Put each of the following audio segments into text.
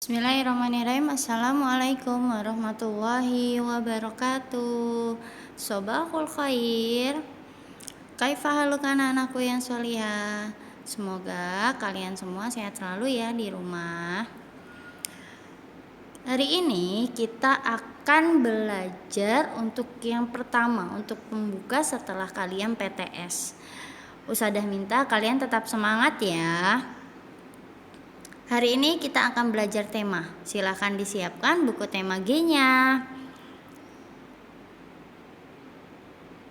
Bismillahirrahmanirrahim. Assalamualaikum warahmatullahi wabarakatuh. Sobahul khair. Kaifa halukan anakku yang solihah. Semoga kalian semua sehat selalu ya di rumah. Hari ini kita akan belajar untuk yang pertama, untuk pembuka setelah kalian PTS. Usadah minta kalian tetap semangat ya. Hari ini kita akan belajar tema. Silakan disiapkan buku tema G-nya.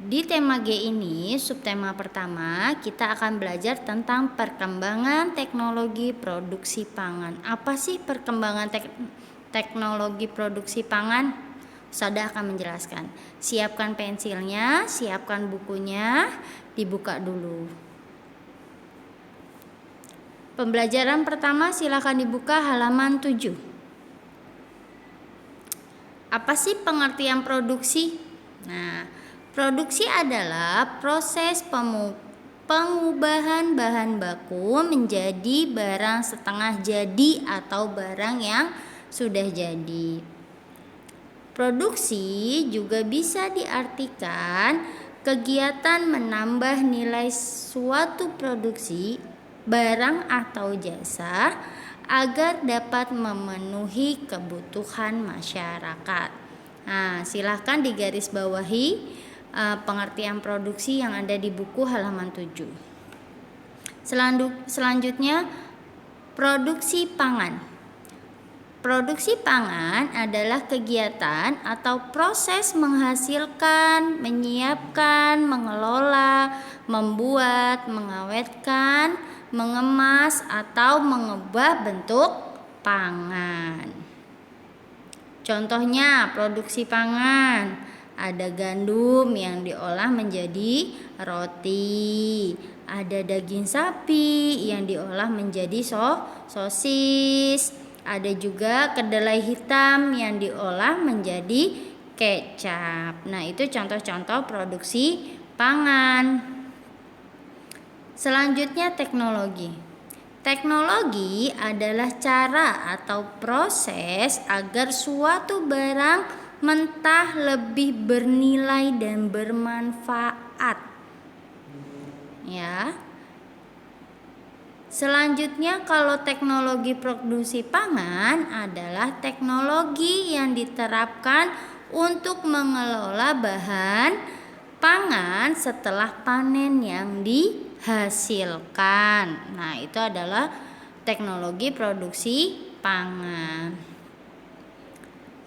Di tema G ini, subtema pertama, kita akan belajar tentang perkembangan teknologi produksi pangan. Apa sih perkembangan teknologi produksi pangan? Ustadzah akan menjelaskan. Siapkan pensilnya, siapkan bukunya, dibuka dulu. Pembelajaran pertama silakan dibuka halaman 7. Apa sih pengertian produksi? Nah, produksi adalah proses pengubahan bahan baku menjadi barang setengah jadi atau barang yang sudah jadi. Produksi juga bisa diartikan kegiatan menambah nilai suatu produksi barang atau jasa agar dapat memenuhi kebutuhan masyarakat. Nah, silahkan digarisbawahi pengertian produksi yang ada di buku halaman 7. Selanjutnya, produksi pangan. Produksi pangan adalah kegiatan atau proses menghasilkan, menyiapkan, mengelola, membuat, mengawetkan, mengemas atau mengubah bentuk pangan. Contohnya produksi pangan, ada gandum yang diolah menjadi roti, ada daging sapi yang diolah menjadi sosis, ada juga kedelai hitam yang diolah menjadi kecap. Nah, itu contoh-contoh produksi pangan. Selanjutnya teknologi. Teknologi adalah cara atau proses agar suatu barang mentah lebih bernilai dan bermanfaat. Ya. Selanjutnya kalau teknologi produksi pangan adalah teknologi yang diterapkan untuk mengelola bahan pangan setelah panen yang dihasilkan. Nah, itu adalah teknologi produksi pangan.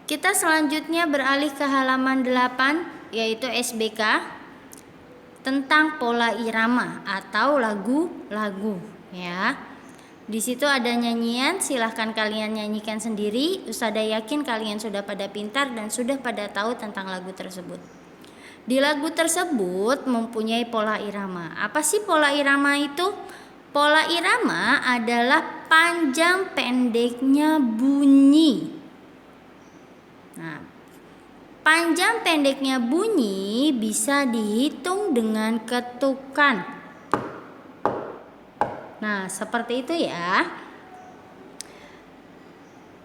Kita selanjutnya beralih ke halaman 8 yaitu SBK tentang pola irama atau lagu-lagu ya. Di situ ada nyanyian, silahkan kalian nyanyikan sendiri. Ustadzah yakin kalian sudah pada pintar dan sudah pada tahu tentang lagu tersebut. Di lagu tersebut mempunyai pola irama. Apa sih pola irama itu? Pola irama adalah panjang pendeknya bunyi. Nah, panjang pendeknya bunyi bisa dihitung dengan ketukan. Nah, seperti itu ya.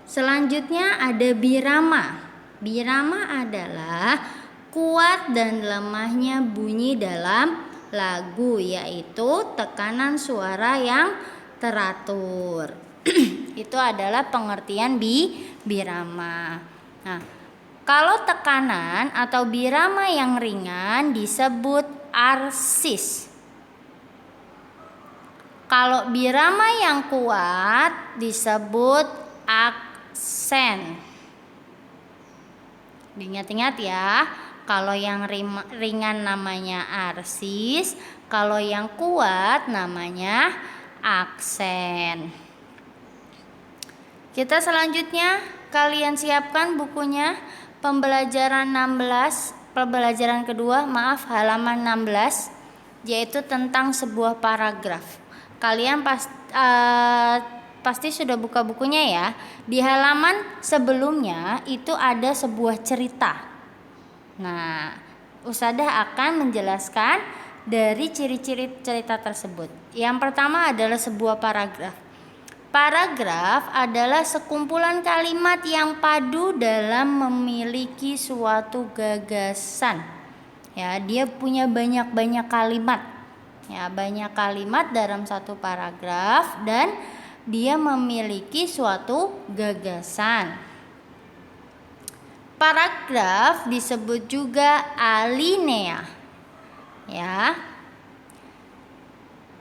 Selanjutnya ada birama. Birama adalah kuat dan lemahnya bunyi dalam lagu, yaitu tekanan suara yang teratur. Itu adalah pengertian birama. Nah, kalau tekanan atau birama yang ringan disebut arsis. Kalau birama yang kuat disebut aksen. Diingat-ingat ya. Kalau yang ringan namanya arsis, kalau yang kuat namanya aksen. Kita selanjutnya kalian siapkan bukunya pembelajaran kedua, halaman 16, yaitu tentang sebuah paragraf. Kalian pasti sudah buka bukunya ya. Di halaman sebelumnya itu ada sebuah cerita. Nah, Ustadzah akan menjelaskan dari ciri-ciri cerita tersebut. Yang pertama adalah sebuah paragraf. Paragraf adalah sekumpulan kalimat yang padu dalam memiliki suatu gagasan. Ya, dia punya banyak kalimat. Ya, banyak kalimat dalam satu paragraf dan dia memiliki suatu gagasan. Paragraf disebut juga alinea. Ya.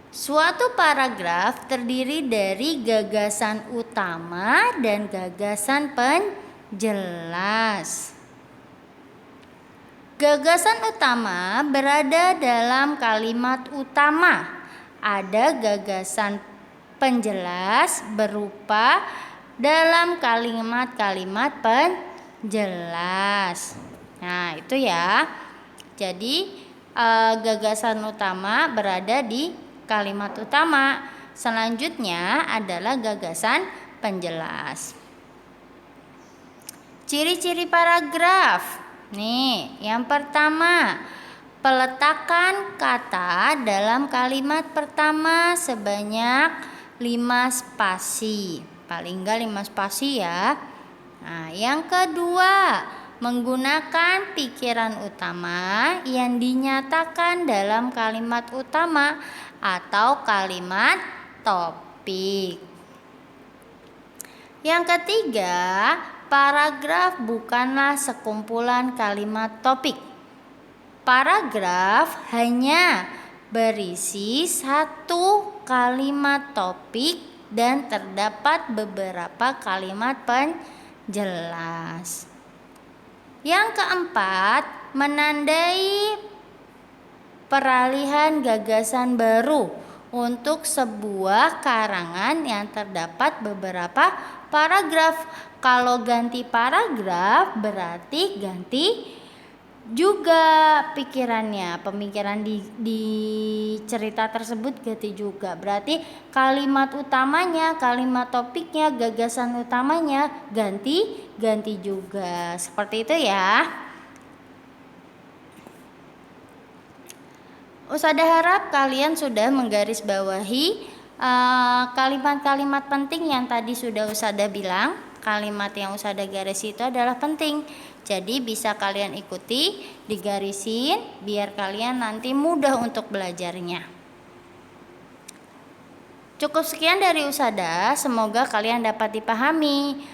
Suatu paragraf terdiri dari gagasan utama dan gagasan penjelas. Gagasan utama berada dalam kalimat utama. Ada gagasan penjelas berupa dalam kalimat-kalimat penjelas. Nah, itu ya. Jadi gagasan utama berada di kalimat utama. Selanjutnya adalah gagasan penjelas. Ciri-ciri paragraf. Nih, yang pertama, peletakan kata dalam kalimat pertama sebanyak 5 spasi. Paling enggak 5 spasi ya. Nah, yang kedua, menggunakan pikiran utama yang dinyatakan dalam kalimat utama atau kalimat topik. Yang ketiga, paragraf bukanlah sekumpulan kalimat topik. Paragraf hanya berisi satu kalimat topik dan terdapat beberapa kalimat penjelas. Yang keempat, menandai peralihan gagasan baru untuk sebuah karangan yang terdapat beberapa paragraf. Kalau ganti paragraf berarti ganti juga pikirannya, pemikiran di cerita tersebut ganti juga. Berarti kalimat utamanya, kalimat topiknya, gagasan utamanya ganti juga. Seperti itu ya. Ustadzah harap kalian sudah menggarisbawahi kalimat-kalimat penting yang tadi sudah Ustadzah bilang. Kalimat yang Ustadzah garis itu adalah penting. Jadi bisa kalian ikuti, digarisin biar kalian nanti mudah untuk belajarnya. Cukup sekian dari Ustadzah, semoga kalian dapat dipahami.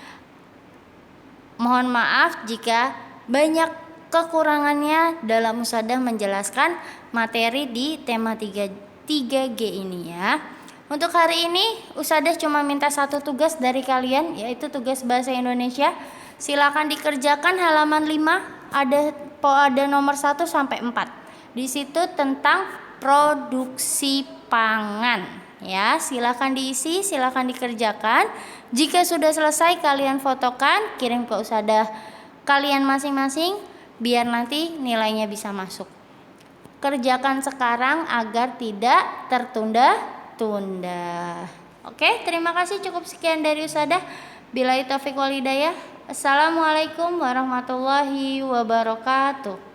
Mohon maaf jika banyak kekurangannya dalam Ustadzah menjelaskan materi di tema 3G ini ya. Untuk hari ini Ustadzah cuma minta satu tugas dari kalian, yaitu tugas bahasa Indonesia. Silakan dikerjakan halaman 5, ada nomor 1 sampai 4. Di situ tentang produksi pangan. Ya, silakan diisi, silakan dikerjakan. Jika sudah selesai kalian fotokan, kirim ke Ustadzah kalian masing-masing biar nanti nilainya bisa masuk. Kerjakan sekarang agar tidak tertunda-tunda. Oke, terima kasih, cukup sekian dari Ustadzah. Billahi taufiq wal hidayah. Assalamualaikum warahmatullahi wabarakatuh.